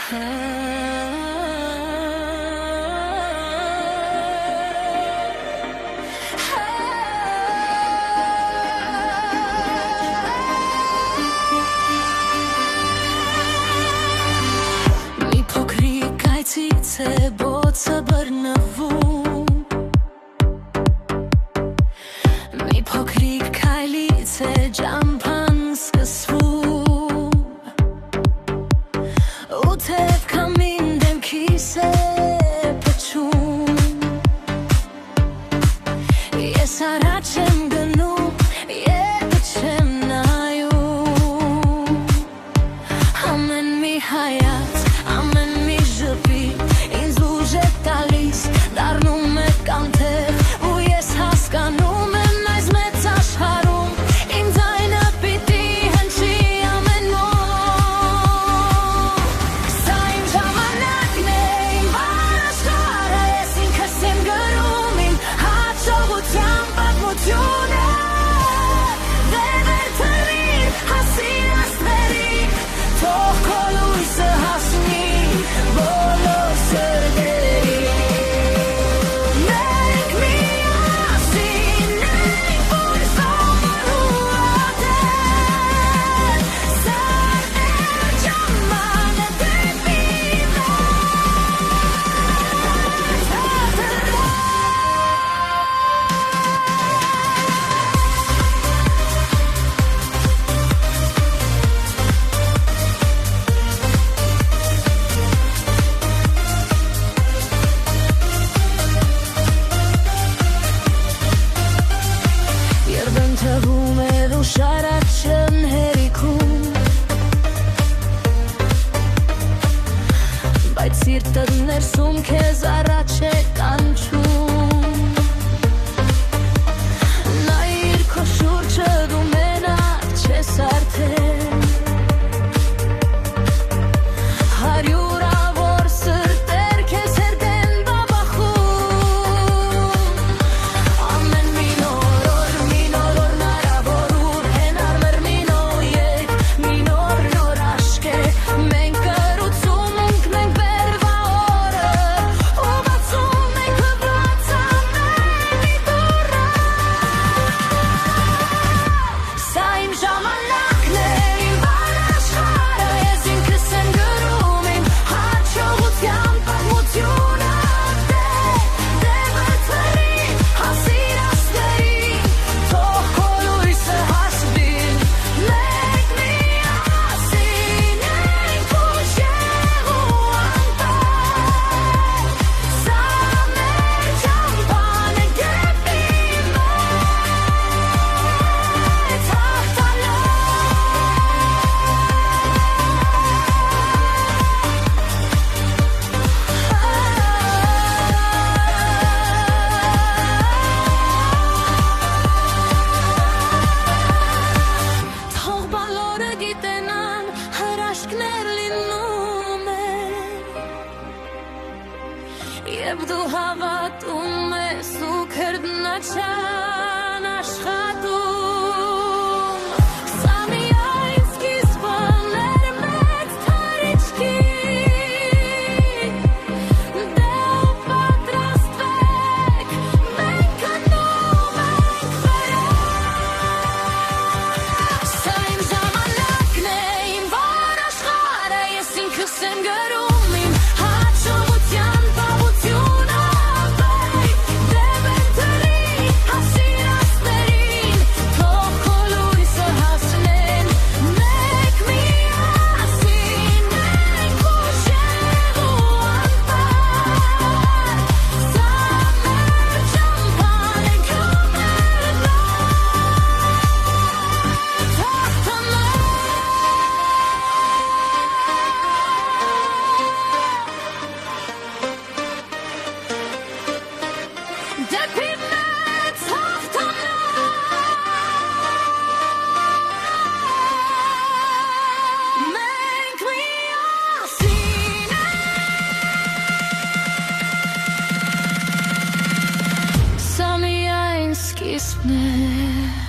Մի փոքրիկ այցից է բոցը բռնվում, մի փոքրիկ քայլից է ճամփան սկսվում, ու թեև քամին դեմքիս է փչում, ես առաջ եմ գնում, եթե չեմ նայում, ամեն մի հայաց, ամեն մի ժպիտ ինձ ուժ է տալիս, դառնում է կանթեղ, ու ես հասկանում եմ այս մեծ աշխարհում իմ ձայնը պիտի հնչի ամենուր։ Սա իմ ժամանակն է, իմ աշխարհը, ես ինքս եմ գրում իմ հաջողության պատմությունը, դեպեր թռիր, հասիր աստղերին, թող քո լույսը հասնի բոլոր սրտերին։ Մենք միասին ենք, որ սովորում ատեն, սարներ ժամանը դեպի Երբ եմ թվում էր ու շարաչն հերիքում, բայց սիրտդ ներսում քեզ առաջ է կանչում, նայիր քո շուրջը դու մենակ չես արդեն, հարյուրավոր սրտեր քեզ հետ են բաբախում, ամեն մի նոր օր հնարավոր ուր հենարմեր մի նոյեք, մի նոր աշկ է, մենք կրուցում ունքնենք բերվա օրը, ու բացում ենք հվրած ամենի դուռը։ Սա իմ ժամանակն է, իմ աշխարհը, ես ինքս եմ գրում իմ հաջողության պատմությունը, դեպեր թռի, հասիր աստղերին, թող քո լույսը հասնի, մենք միասին ենք ուժեղ ու անպայ, սա մեր ճամփան է դեպի մեծ հաղթանակ։ Թող բոլորը գիտենան, հրաշքներ լինում են, և դու հավատում ես ու քրտնաչան աշխատում, սա միայն սկիզբն էր մեծ թռիչքի, դե ու պատրաստվեք, մենք գնում ենք վրա։ Սա իմ ժամանակն է, իմ աշխարհը, ես ինքս եմ գրում իմ հաջողության պատմությունը, դեպեր թռի, հասիր աստղերին, թող քո լույսը հասնեն, մենք միասին ենք ուժեղ ու անպայ, սա մեր ճամփան է քամերն դեպի մեծ հաղթանակ, մենք միասին ենք, սա միայն սկիզբն է։